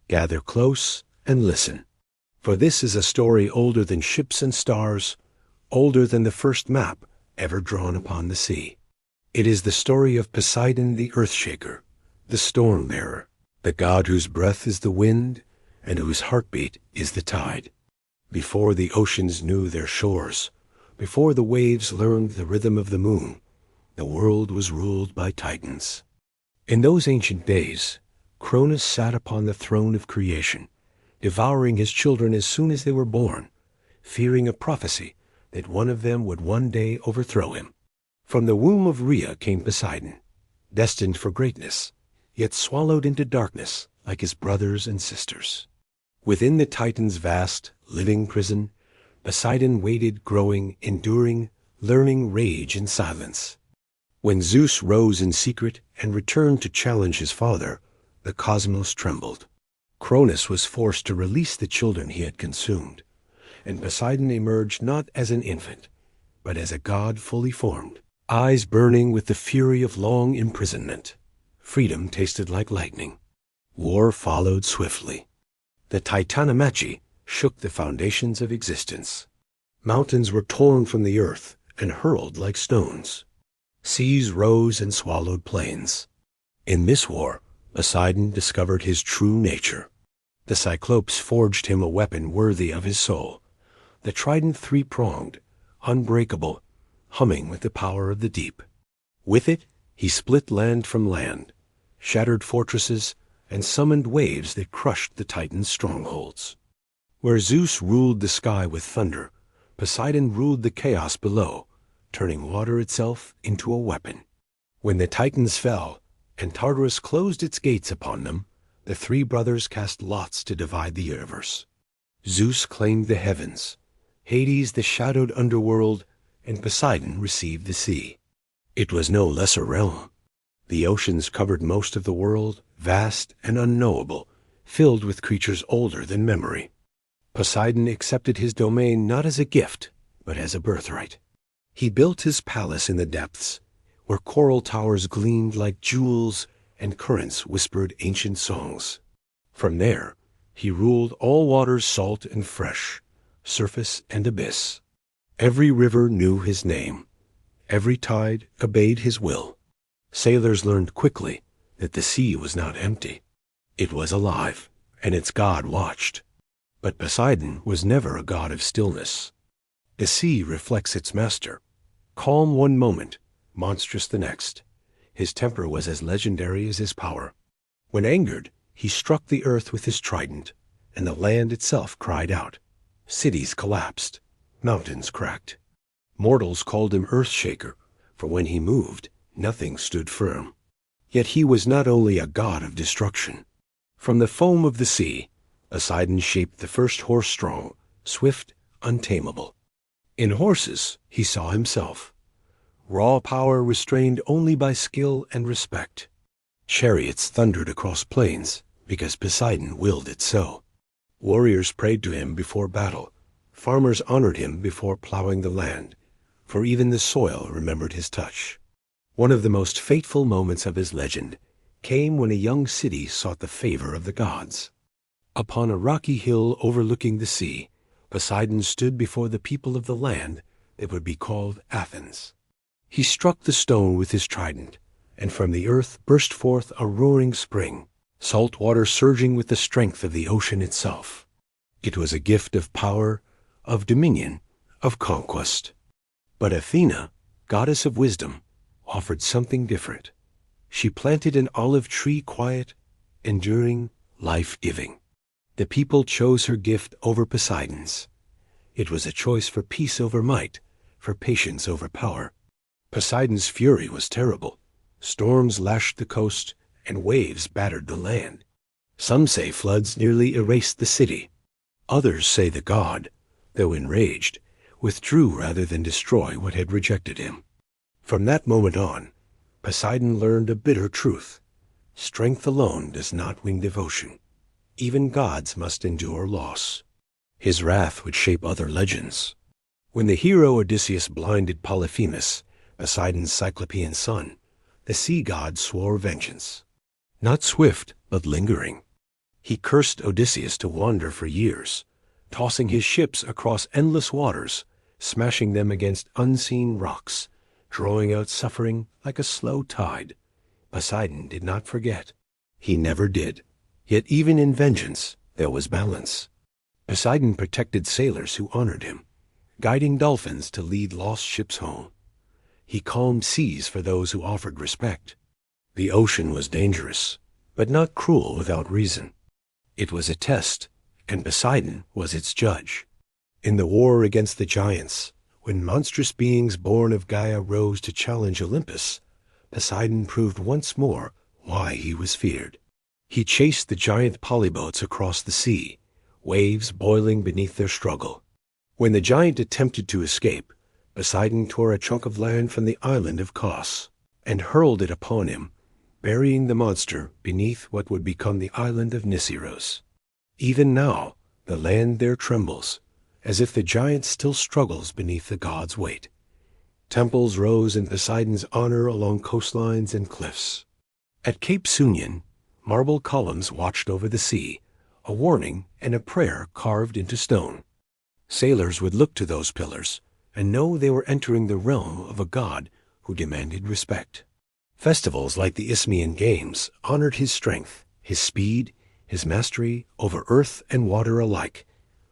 Gather close and listen, for this is a story older than ships and stars, older than the first map ever drawn upon the sea. It is the story of Poseidon the Earthshaker, the storm-bearer, the god whose breath is the wind and whose heartbeat is the tide. Before the oceans knew their shores, before the waves learned the rhythm of the moon, the world was ruled by Titans. In those ancient days, Cronus sat upon the throne of creation, devouring his children as soon as they were born, fearing a prophecy that one of them would one day overthrow him. From the womb of Rhea came Poseidon, destined for greatness, yet swallowed into darkness like his brothers and sisters. Within the Titan's vast, living prison, Poseidon waited, growing, enduring, learning rage in silence. When Zeus rose in secret and returned to challenge his father, the cosmos trembled. Cronus was forced to release the children he had consumed, and Poseidon emerged not as an infant, but as a god fully formed, eyes burning with the fury of long imprisonment. Freedom tasted like lightning. War followed swiftly. The Titanomachy shook the foundations of existence. Mountains were torn from the earth and hurled like stones. Seas rose and swallowed plains. In this war, Poseidon discovered his true nature. The Cyclopes forged him a weapon worthy of his soul, the trident three-pronged, unbreakable, humming with the power of the deep. With it, he split land from land, shattered fortresses, and summoned waves that crushed the Titan's strongholds. Where Zeus ruled the sky with thunder, Poseidon ruled the chaos below, turning water itself into a weapon. When the Titans fell, and Tartarus closed its gates upon them, the three brothers cast lots to divide the universe. Zeus claimed the heavens, Hades the shadowed underworld, and Poseidon received the sea. It was no lesser realm. The oceans covered most of the world, vast and unknowable, filled with creatures older than memory. Poseidon accepted his domain not as a gift, but as a birthright. He built his palace in the depths, where coral towers gleamed like jewels and currents whispered ancient songs. From there, he ruled all waters salt and fresh, surface and abyss. Every river knew his name. Every tide obeyed his will. Sailors learned quickly that the sea was not empty. It was alive, and its god watched. But Poseidon was never a god of stillness. The sea reflects its master. Calm one moment, monstrous the next. His temper was as legendary as his power. When angered, he struck the earth with his trident, and the land itself cried out. Cities collapsed. Mountains cracked. Mortals called him Earthshaker, for when he moved, nothing stood firm. Yet he was not only a god of destruction. From the foam of the sea, Poseidon shaped the first horse strong, swift, untamable. In horses, he saw himself. Raw power restrained only by skill and respect. Chariots thundered across plains, because Poseidon willed it so. Warriors prayed to him before battle. Farmers honored him before plowing the land, for even the soil remembered his touch. One of the most fateful moments of his legend came when a young city sought the favor of the gods. Upon a rocky hill overlooking the sea, Poseidon stood before the people of the land that would be called Athens. He struck the stone with his trident, and from the earth burst forth a roaring spring, salt water surging with the strength of the ocean itself. It was a gift of power, of dominion, of conquest. But Athena, goddess of wisdom, offered something different. She planted an olive tree quiet, enduring, life-giving. The people chose her gift over Poseidon's. It was a choice for peace over might, for patience over power. Poseidon's fury was terrible. Storms lashed the coast, and waves battered the land. Some say floods nearly erased the city. Others say the god, though enraged, withdrew rather than destroy what had rejected him. From that moment on, Poseidon learned a bitter truth. Strength alone does not win devotion. Even gods must endure loss. His wrath would shape other legends. When the hero Odysseus blinded Polyphemus, Poseidon's Cyclopean son, the sea god swore vengeance. Not swift, but lingering. He cursed Odysseus to wander for years, tossing his ships across endless waters, smashing them against unseen rocks, drawing out suffering like a slow tide. Poseidon did not forget. He never did. Yet even in vengeance, there was balance. Poseidon protected sailors who honored him, guiding dolphins to lead lost ships home. He calmed seas for those who offered respect. The ocean was dangerous, but not cruel without reason. It was a test, and Poseidon was its judge. In the war against the giants, when monstrous beings born of Gaia rose to challenge Olympus, Poseidon proved once more why he was feared. He chased the giant polyboats across the sea, waves boiling beneath their struggle. When the giant attempted to escape, Poseidon tore a chunk of land from the island of Cos and hurled it upon him, burying the monster beneath what would become the island of Nissos. Even now, the land there trembles, as if the giant still struggles beneath the god's weight. Temples rose in Poseidon's honor along coastlines and cliffs. At Cape Sunion, marble columns watched over the sea, a warning and a prayer carved into stone. Sailors would look to those pillars and know they were entering the realm of a god who demanded respect. Festivals like the Isthmian Games honored his strength, his speed, his mastery over earth and water alike,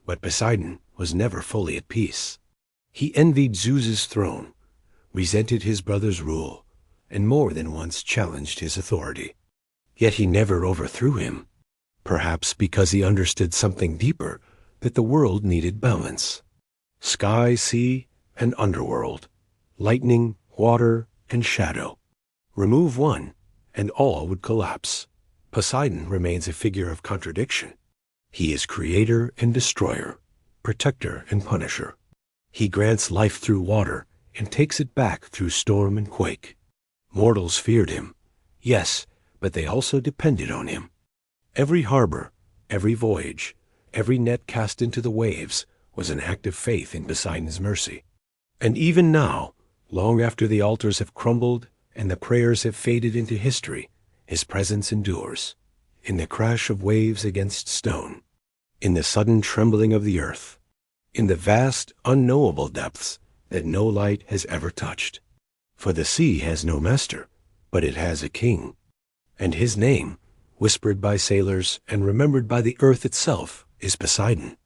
but Poseidon was never fully at peace. He envied Zeus's throne, resented his brother's rule, and more than once challenged his authority. Yet he never overthrew him, perhaps because he understood something deeper, that the world needed balance. Sky, sea, and underworld, lightning, water, and shadow. Remove one, and all would collapse. Poseidon remains a figure of contradiction. He is creator and destroyer, protector and punisher. He grants life through water and takes it back through storm and quake. Mortals feared him, yes, but they also depended on him. Every harbor, every voyage, every net cast into the waves was an act of faith in Poseidon's mercy. And even now, long after the altars have crumbled and the prayers have faded into history, his presence endures. In the crash of waves against stone, in the sudden trembling of the earth, in the vast, unknowable depths that no light has ever touched. For the sea has no master, but it has a king. And his name, whispered by sailors and remembered by the earth itself, is Poseidon.